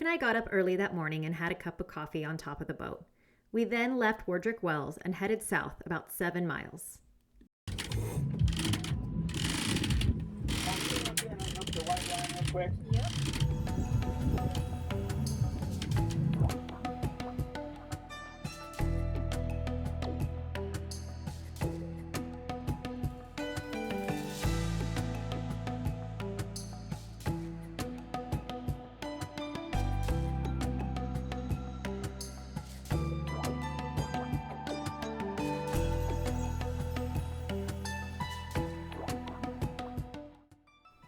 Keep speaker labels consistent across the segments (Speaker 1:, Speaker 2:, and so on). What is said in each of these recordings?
Speaker 1: and I got up early that morning and had a cup of coffee on top of the boat. We then left Wardrick Wells and headed south about 7 miles. Yep.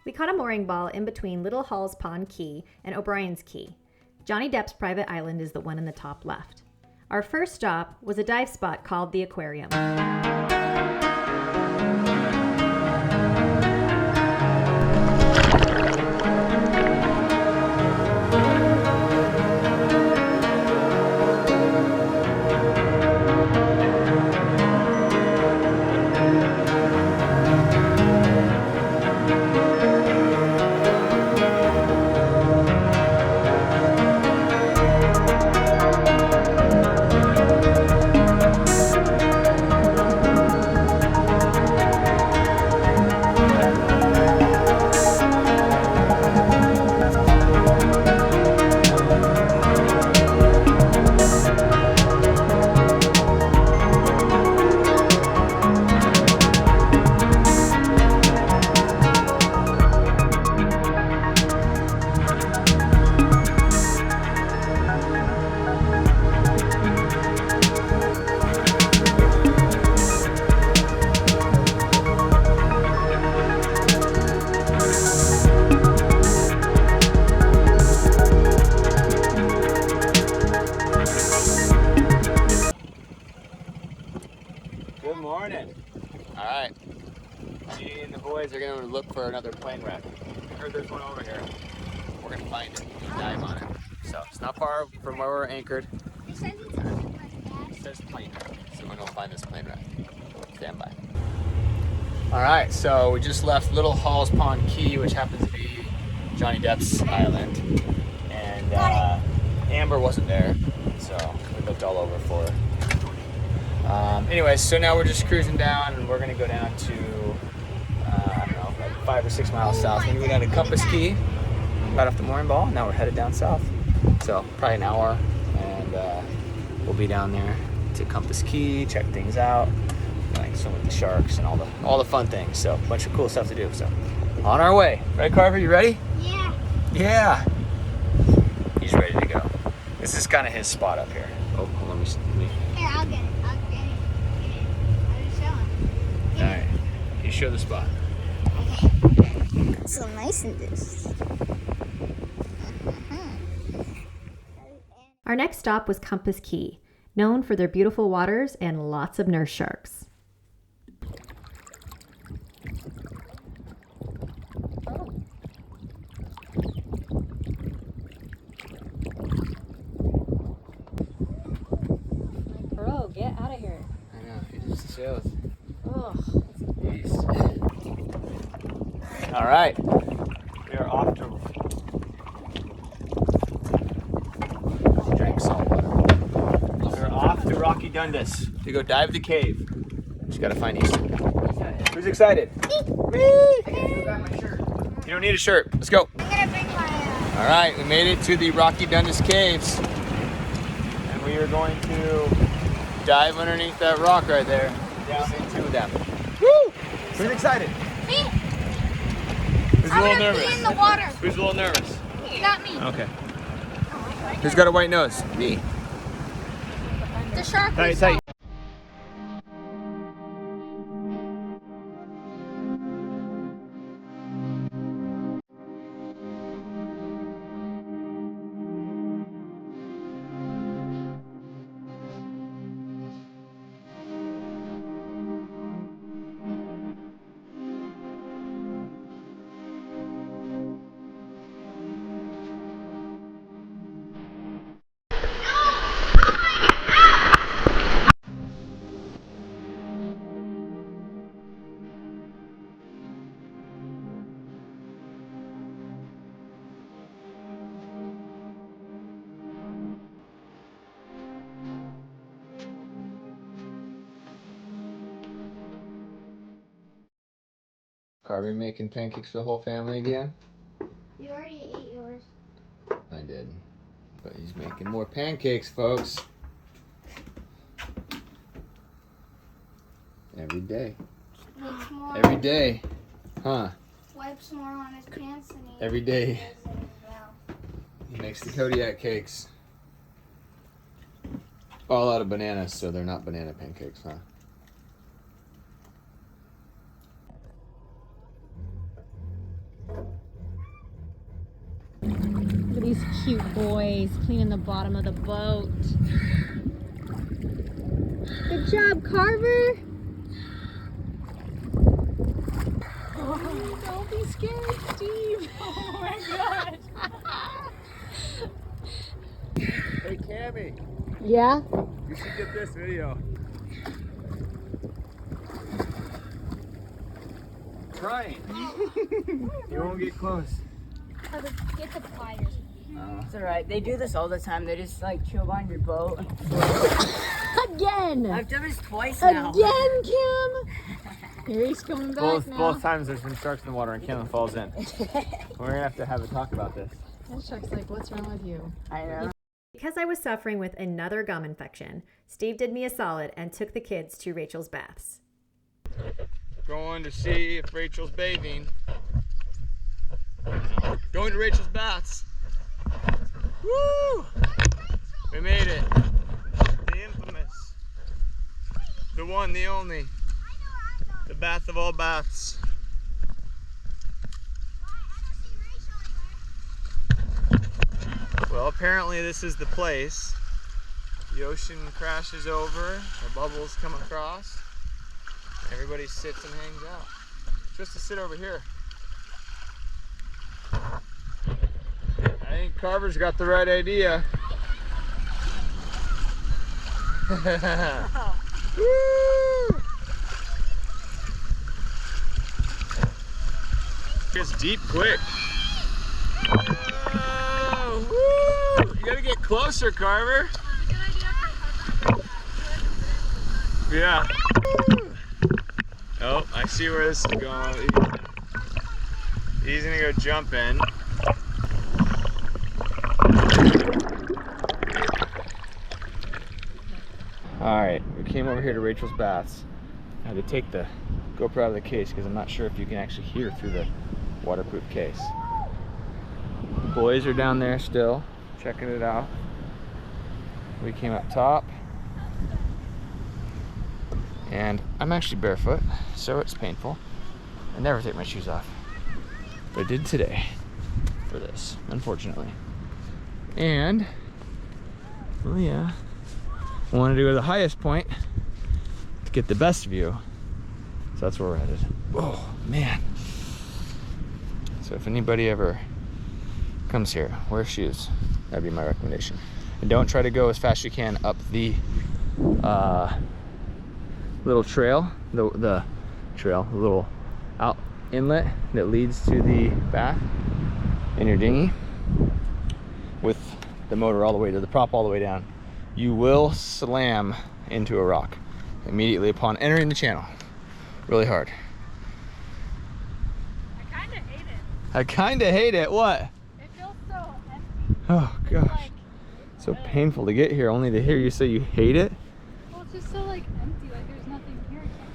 Speaker 1: We caught a mooring ball in between Little Halls Pond Cay and O'Brians Cay. Johnny Depp's private island is the one in the top left. Our first stop was a dive spot called the Aquarium.
Speaker 2: Good morning. All right. Me and the boys are going to look for another plane wreck. I heard there's one over here. We're going to find it and dive on it. So it's not far from where we're anchored.
Speaker 3: It says it's on like
Speaker 2: It says plane wreck. So we're going to find this plane wreck. Stand by. All right. So we just left Little Halls Pond Cay, which happens to be Johnny Depp's island. And Amber wasn't there. So we looked all over for her. Anyways, so now we're just cruising down, and we're gonna go down to, I don't know, like 5 or 6 miles south. We're gonna go down to Compass Cay, right off the mooring ball. Now we're headed down south. So probably an hour, and we'll be down there to Compass Cay, check things out, like swim with the sharks and all the fun things. So a bunch of cool stuff to do. So on our way, right, Carver? You ready?
Speaker 3: Yeah.
Speaker 2: Yeah. He's ready to go. This is kind of his spot up here. Oh, let me.
Speaker 3: Here, I'll get it. I'll get it. I'll just show him.
Speaker 2: All right, you show the spot.
Speaker 3: It's so nice in this.
Speaker 1: Our next stop was Compass Cay, known for their beautiful waters and lots of nurse sharks. Bro, get out of here.
Speaker 2: I know, it just shows.
Speaker 1: Ugh.
Speaker 2: Jeez. All right, we are off to drink salt water. We are off to Rocky Dundas to go dive the cave. Just gotta find Easton. Who's excited? Me. You don't need a shirt. Let's go.
Speaker 3: I'm gonna bring my.
Speaker 2: All right, we made it to the Rocky Dundas caves, and we are going to dive underneath that rock right there, down into them. Woo! Who's excited?
Speaker 3: Me.
Speaker 2: Who's a
Speaker 3: I'm
Speaker 2: little
Speaker 3: gonna
Speaker 2: nervous?
Speaker 3: be in the water.
Speaker 2: Who's a little nervous?
Speaker 3: Not me.
Speaker 2: Okay. Who's got a white nose? Me.
Speaker 3: The shark.
Speaker 2: Tight,
Speaker 3: we saw.
Speaker 2: tight. Carver making pancakes for the whole family again?
Speaker 3: You already ate yours.
Speaker 2: I did. But he's making more pancakes, folks. Every day.
Speaker 3: Make more.
Speaker 2: Every day. Huh?
Speaker 3: Wipes more on his pants than he
Speaker 2: Every day.
Speaker 3: does in his mouth.
Speaker 2: He makes the Kodiak cakes. All out of bananas, so they're not banana pancakes, huh?
Speaker 1: Look at these cute boys cleaning the bottom of the boat. Good job, Carver. Oh, don't be scared, Steve. Oh my gosh.
Speaker 2: Hey, Cammy,
Speaker 1: Yeah?
Speaker 2: you should get this video. Trying. You won't get close.
Speaker 3: Get the pliers.
Speaker 4: It's alright. They do this all the time. They just like chill behind your boat.
Speaker 1: Again.
Speaker 4: I've done this twice now.
Speaker 1: Again, Kim. Here he's coming back now.
Speaker 2: Both times there's been sharks in the water and Kim falls in. We're gonna have to have a talk about this.
Speaker 1: That shark's like, what's wrong with you?
Speaker 4: I know.
Speaker 1: Because I was suffering with another gum infection, Steve did me a solid and took the kids to Rachel's baths.
Speaker 2: Going to see if Rachel's bathing. Going to Rachel's baths. Woo! We made it. The infamous. The one, the only. The bath of all baths. Well, apparently this is the place. The ocean crashes over, the bubbles come across, everybody sits and hangs out. Just to sit over here. I think Carver's got the right idea. Woo! It's deep quick. Oh, woo! You gotta get closer, Carver. Yeah. Oh, I see where this is going. He's gonna go jump in. Alright, we came over here to Rachel's baths. I had to take the GoPro out of the case because I'm not sure if you can actually hear through the waterproof case. The boys are down there still, checking it out. We came up top. And I'm actually barefoot, so it's painful. I never take my shoes off. But I did today for this, unfortunately. And, well, yeah, I wanted to go to the highest point to get the best view. So that's where we're headed. Oh, man. So if anybody ever comes here, wear shoes. That'd be my recommendation. And don't try to go as fast as you can up the little trail, the little out inlet that leads to the bath in your dinghy with the motor all the way to the prop all the way down. You will slam into a rock immediately upon entering the channel. Really hard.
Speaker 5: I kind of hate it.
Speaker 2: I kind of hate it. What?
Speaker 5: It feels so empty.
Speaker 2: Oh gosh,
Speaker 5: Like,
Speaker 2: so painful to get here only to hear you say you hate it.
Speaker 5: well, it's just so like empty. Like there's nothing here except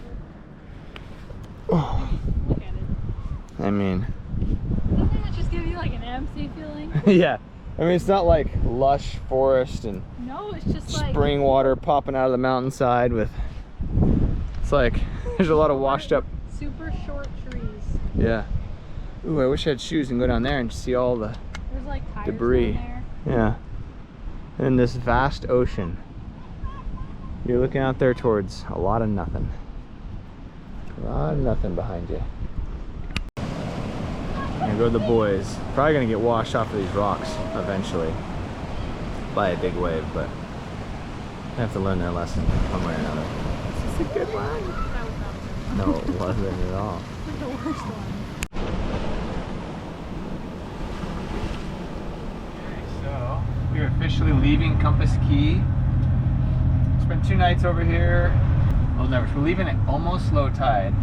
Speaker 2: Oh,
Speaker 5: for look at it.
Speaker 2: I mean,
Speaker 5: Doesn't it just give you like an empty feeling?
Speaker 2: yeah. I mean, it's not like lush forest and
Speaker 5: No, it's just like
Speaker 2: spring water popping out of the mountainside with, it's like, there's a lot of washed up,
Speaker 5: super short trees.
Speaker 2: yeah. Ooh, I wish I had shoes and go down there and see all the
Speaker 5: There's like tires
Speaker 2: debris.
Speaker 5: down
Speaker 2: Yeah. And this vast ocean. You're looking out there towards a lot of nothing. A lot of nothing behind you. Here go the boys. Probably gonna get washed off of these rocks eventually by a big wave, but they have to learn their lesson one way or another. This is a good one. No, it wasn't at all.
Speaker 5: there. The worst one.
Speaker 2: So, we are officially leaving Compass Cay. Spent 2 nights over here. Well, never. We're leaving at almost low tide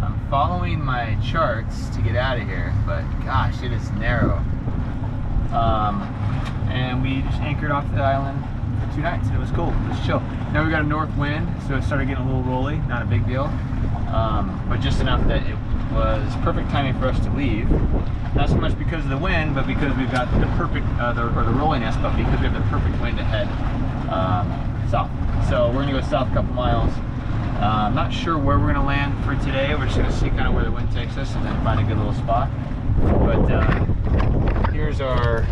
Speaker 2: on following my charts to get out of here, but gosh, it is narrow. And we just anchored off the island for 2 nights, and it was cool. It was chill. Now we got a north wind, so it started getting a little rolly. Not a big deal, but just enough that it was perfect timing for us to leave. Not so much because of the wind, but because we've got the perfect, the rolliness, but because we have the perfect wind to head south. So we're gonna go south a couple miles. I'm not sure where we're gonna land for today. We're just gonna see kind of where the wind takes us and then find a good little spot. But here's our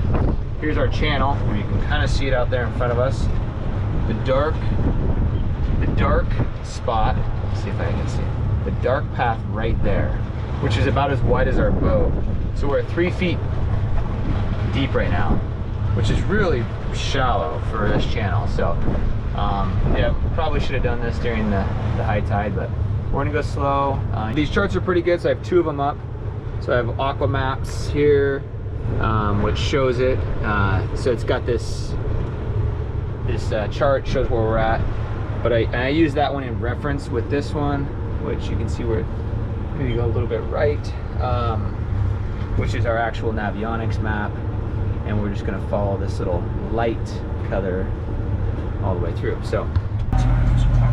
Speaker 2: channel. You can kind of see it out there in front of us. The dark spot. Let's see if I can see it. The dark path right there, which is about as wide as our boat. So we're at 3 feet deep right now, which is really shallow for this channel. So yeah, probably should have done this during the high tide, but we're gonna go slow. These charts are pretty good, so I have 2 of them up. So I have Aqua Maps here, which shows it. So it's got this chart, shows where we're at. But I use that one in reference with this one, which you can see where, maybe go a little bit right, which is our actual Navionics map. And we're just gonna follow this little light color all the way through. So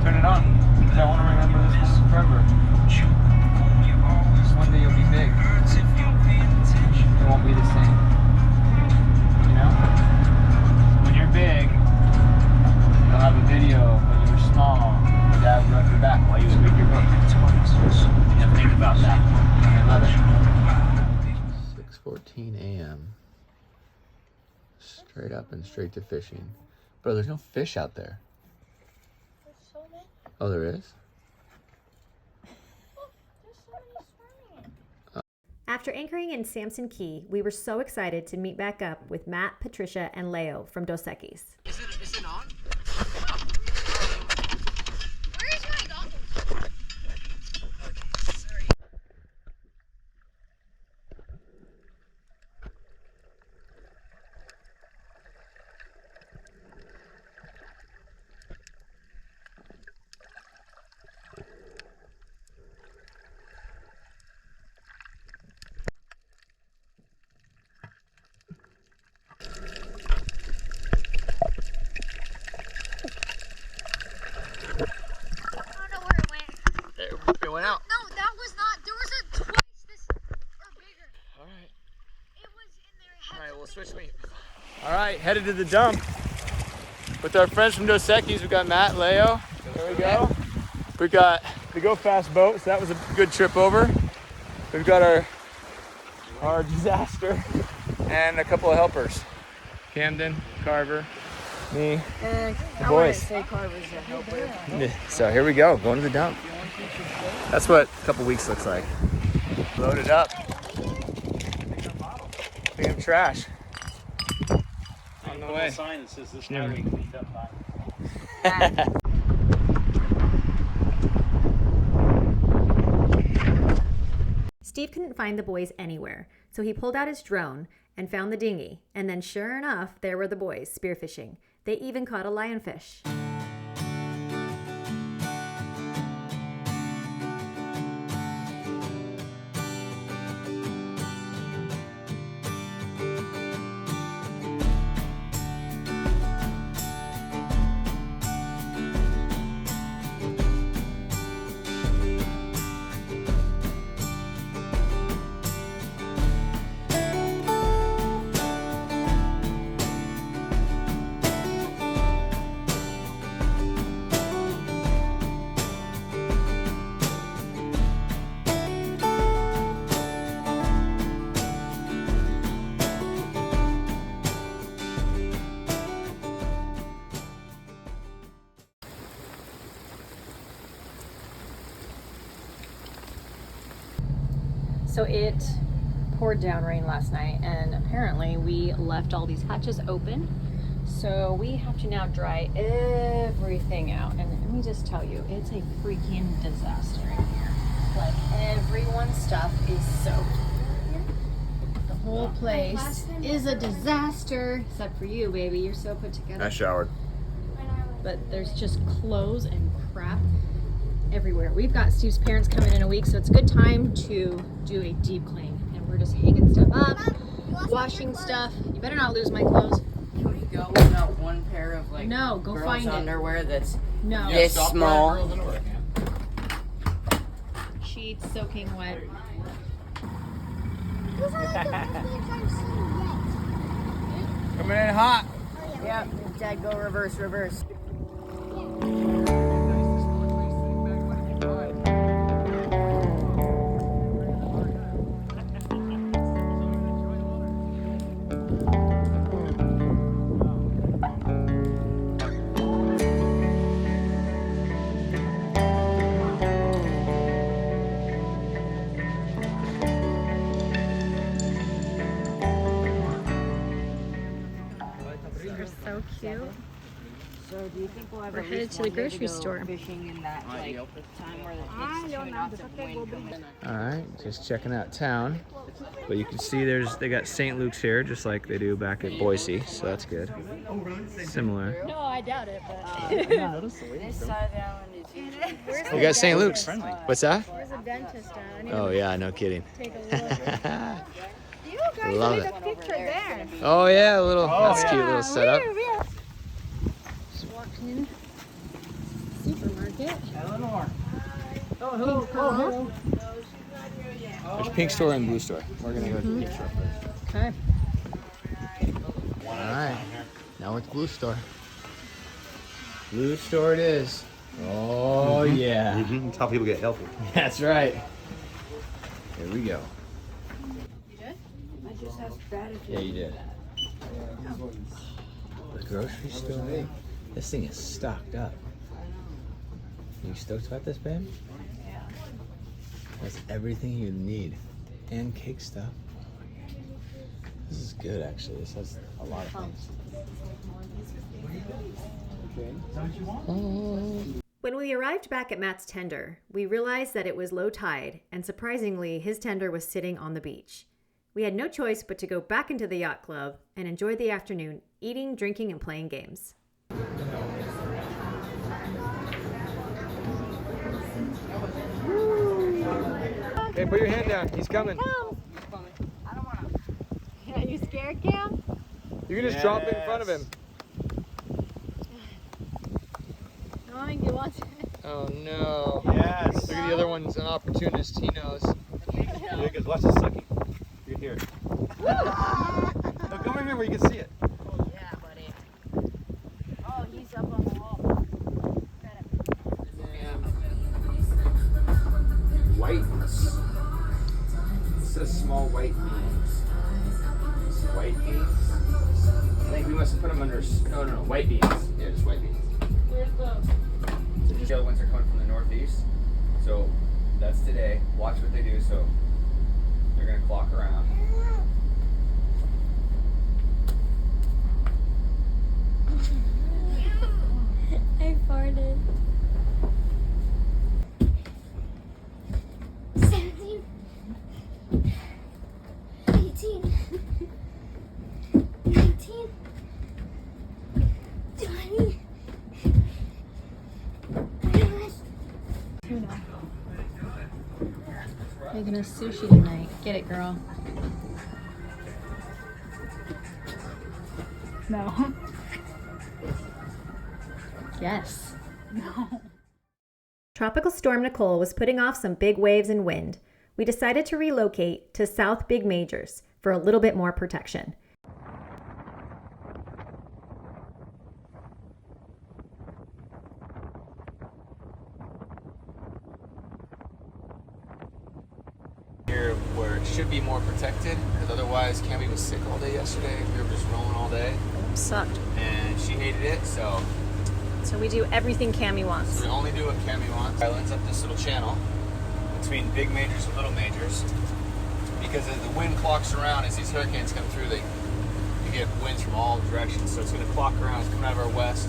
Speaker 2: turn it on, because I want to remember this forever. One day you'll be big. It won't be the same. You know? When you're big, you'll have a video when you were small. Your dad would rub your back while you would read your book. You have to think about that. I love it. 6:14 a.m. Straight up and straight to fishing. Bro, there's no fish out there. Oh, there is?
Speaker 1: After anchoring in Sampson Cay, we were so excited to meet back up with Matt, Patricia, and Leo from Dos Equis.
Speaker 2: Is it on?
Speaker 3: Where's my goggles?
Speaker 2: Okay, sorry. It went out.
Speaker 3: No, that was not. There was a twice this or bigger.
Speaker 2: All right.
Speaker 3: It was in there.
Speaker 2: All right, we'll switch me. All right, headed to the dump with our friends from Dos Equis. We got Matt, Leo. There we go. We got the Go Fast boat, so that was a good trip over. We've got our disaster and a couple of helpers. Camden, Carver, me, the boys.
Speaker 4: Say Carver's a helper.
Speaker 2: So here we go, going to the dump. That's what a couple weeks looks like. Loaded up. Big of trash. On the way.
Speaker 6: Sign that says this never cleaned up by.
Speaker 1: Steve couldn't find the boys anywhere, so he pulled out his drone and found the dinghy, and then sure enough, there were the boys spearfishing. They even caught a lionfish. So it poured down rain last night, and apparently we left all these hatches open. So we have to now dry everything out. And let me just tell you, it's a freaking disaster in here. Like, everyone's stuff is soaked. The whole place is a disaster, except for you, baby. You're so put together.
Speaker 2: I showered.
Speaker 1: But there's just clothes and crap everywhere. We've got Steve's parents coming in a week, so it's a good time to do a deep clean. And we're just hanging stuff up, washing stuff. You better not lose my clothes.
Speaker 4: Can we go without one pair of like
Speaker 1: No, go
Speaker 4: girls'
Speaker 1: find it.
Speaker 4: underwear that's
Speaker 1: No.
Speaker 4: this
Speaker 2: stop
Speaker 4: small?
Speaker 2: wearing girls' underwear, man.
Speaker 1: Sheets soaking wet.
Speaker 3: Those are like the best waves I've seen yet.
Speaker 2: Coming in hot.
Speaker 4: Yeah, Dad, go reverse, reverse.
Speaker 1: They're so cute.
Speaker 4: So do you think we'll ever
Speaker 1: We're headed to the grocery store.
Speaker 4: fishing in that like time where the kids tune off the wind?
Speaker 2: All right, just checking out town. But you can see they got St. Luke's here, just like they do back at Boise, so that's good. Similar.
Speaker 1: No, I doubt it, but
Speaker 4: This side of the island is usually
Speaker 2: We got St. Luke's. What's that?
Speaker 1: there's a dentist. I need
Speaker 2: Oh yeah, no kidding.
Speaker 1: to take a look.
Speaker 3: You guys
Speaker 2: Love
Speaker 3: made
Speaker 2: it.
Speaker 3: a picture there.
Speaker 2: Oh yeah, a little. That's cute little setup.
Speaker 1: Just walked in. Supermarket.
Speaker 6: Eleanor.
Speaker 2: There's pink store and blue store. We're gonna go to the pink store first.
Speaker 1: Okay.
Speaker 2: All right, now it's blue store. Blue store it is. Oh yeah.
Speaker 7: That's how people get healthy.
Speaker 2: That's right. Here we go.
Speaker 4: I just asked Dad if
Speaker 2: Yeah, you did. The grocery store. This thing is stocked up. You stoked about this, babe?
Speaker 4: Yeah.
Speaker 2: That's everything you need. And cake stuff. This is good, actually. This has a lot of things.
Speaker 1: When we arrived back at Matt's tender, we realized that it was low tide, and surprisingly, his tender was sitting on the beach. We had no choice but to go back into the yacht club and enjoy the afternoon eating, drinking, and playing games.
Speaker 2: Hey, put your hand down. He's coming.
Speaker 4: I don't want to.
Speaker 3: Are you scared, Cam?
Speaker 2: You can just drop in front of him.
Speaker 3: Knowing you want to.
Speaker 2: Oh no.
Speaker 7: Yes.
Speaker 2: Look at the other one's an opportunist. He knows.
Speaker 7: Yeah, because watch this sucky. You can hear it. No, come over here where you can see it.
Speaker 4: Yeah, buddy. Oh, he's up on the wall.
Speaker 2: Whites. It says small white beans. White beans? I think we must have put them under. No, white beans. Yeah, just white beans. The other ones are coming from the northeast. So that's today. Watch what they do. So they're going to clock around.
Speaker 3: I farted. 17. 18. 19. 20.
Speaker 1: Tuna. Making us sushi tonight. Get it, girl.
Speaker 5: No.
Speaker 1: Yes. Tropical Storm Nicole was putting off some big waves and wind. We decided to relocate to South Big Majors for a little bit more protection.
Speaker 2: Here where it should be more protected, because otherwise Cammy was sick all day yesterday. We were just rolling all day,
Speaker 1: Sucked.
Speaker 2: and she hated it. So
Speaker 1: So we do everything Cammy wants.
Speaker 2: we only do what Cammy wants. Islands up this little channel between big majors and little majors, because as the wind clocks around, as these hurricanes come through, you get winds from all directions. So it's going to clock around. It's coming out of our west.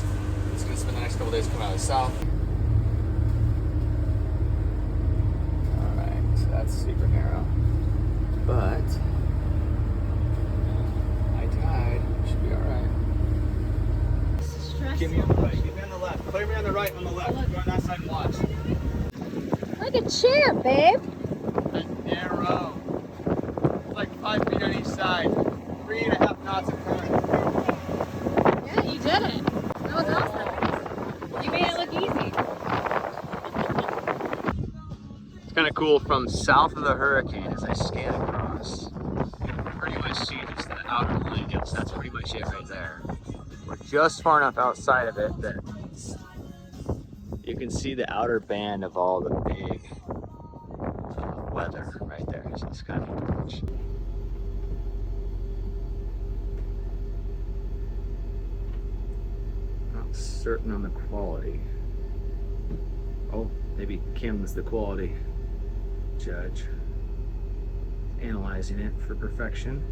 Speaker 2: It's going to spend the next couple days coming out of the south. All right, so that's super narrow, but high tide should be all right.
Speaker 7: Give me on the right. Give me on the left. Clear me on the right. On the left. Go on that side and watch.
Speaker 3: chair, babe.
Speaker 2: And narrow. Like 5 feet on each side. 3.5 knots of current.
Speaker 5: Yeah, you did it. That was awesome. You made it look easy.
Speaker 2: It's kind of cool from south of the hurricane as I scan across. You can pretty much see just the outer line. Yes, that's pretty much it right there. We're just far enough outside of it that you can see the outer band of all the big weather right there. So it's kind of neat to watch. Not certain on the quality. Oh, maybe Kim's the quality judge. Analyzing it for perfection.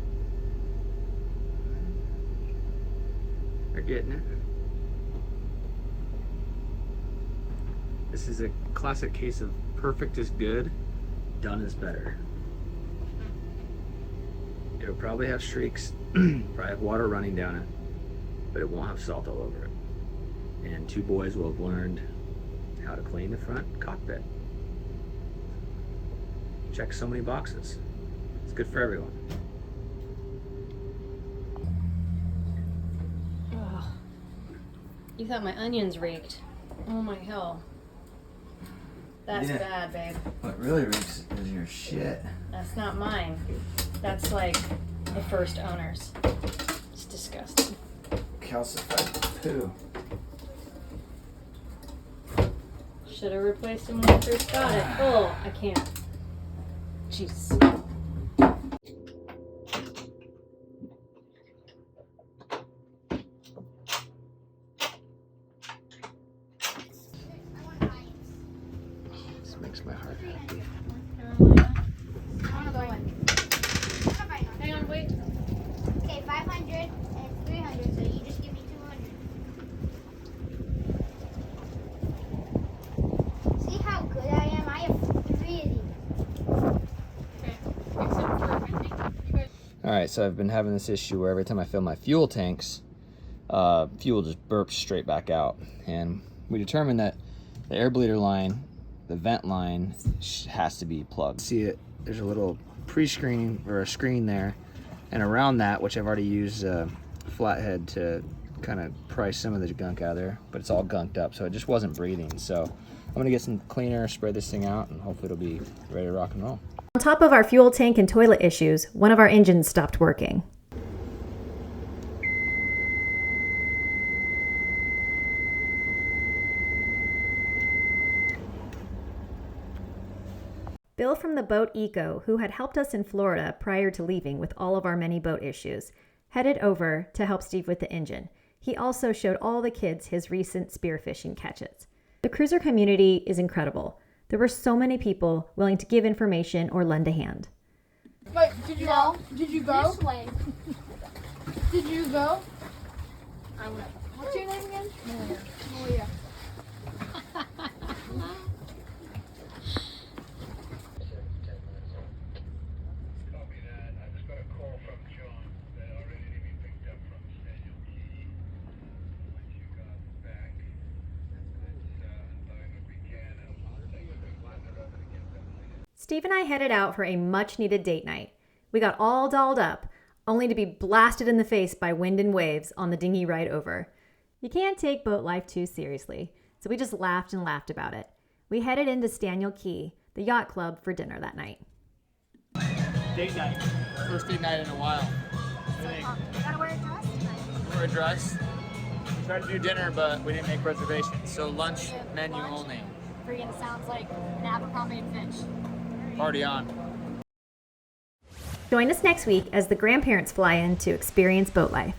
Speaker 2: They're getting it. This is a classic case of perfect is good, done is better. It'll probably have streaks, probably have water running down it, but it won't have salt all over it. And 2 boys will have learned how to clean the front cockpit. Check so many boxes. It's good for everyone.
Speaker 1: Ugh. You thought my onions reeked. Oh my hell. That's
Speaker 8: Yeah.
Speaker 1: bad, babe.
Speaker 8: What really reeks is your shit.
Speaker 1: That's not mine. That's like the first owner's. It's disgusting.
Speaker 8: Calcified poo.
Speaker 1: Should have replaced him when I first got it. Oh, I can't. Jeez.
Speaker 2: This makes my heart happy.
Speaker 5: Hang on, wait.
Speaker 3: Okay, 500 and 300, so you just give me 200. See how good I am? I have 3 of these.
Speaker 5: Okay. Except for, I think you guys.
Speaker 2: Alright, so I've been having this issue where every time I fill my fuel tanks, fuel just burps straight back out. And we determined that the air bleeder line, the vent line, has to be plugged. See it? There's a little pre-screen or a screen there. And around that, which I've already used a flathead to kind of pry some of the gunk out of there, but it's all gunked up, so it just wasn't breathing. So I'm gonna get some cleaner, spray this thing out, and hopefully it'll be ready to rock and roll.
Speaker 1: On top of our fuel tank and toilet issues, one of our engines stopped working. Bill from the Boat Eco, who had helped us in Florida prior to leaving with all of our many boat issues, headed over to help Steve with the engine. He also showed all the kids his recent spearfishing catches. The cruiser community is incredible. There were so many people willing to give information or lend a hand.
Speaker 5: Wait, did you go? Did you go?
Speaker 3: This way.
Speaker 5: Did you go?
Speaker 3: I went.
Speaker 5: What's your name again?
Speaker 3: Malia.
Speaker 9: Copy that. I just got a call from John. They are ready to be picked up from Staniel Cay. Once you got back, let's unload what we can and take a quick ladder over to get them later.
Speaker 1: Steve and I headed out for a much-needed date night. We got all dolled up, only to be blasted in the face by wind and waves on the dinghy ride over. You can't take boat life too seriously, so we just laughed and laughed about it. We headed into Staniel Cay, the yacht club, for dinner that night.
Speaker 2: Date night. First date night in a while.
Speaker 3: I gotta wear a dress tonight.
Speaker 2: Wear a dress. We tried to do dinner, but we didn't make reservations, so lunch menu only.
Speaker 5: Freaking sounds like an Abercrombie and Fitch.
Speaker 2: Party on.
Speaker 1: Join us next week as the grandparents fly in to experience boat life.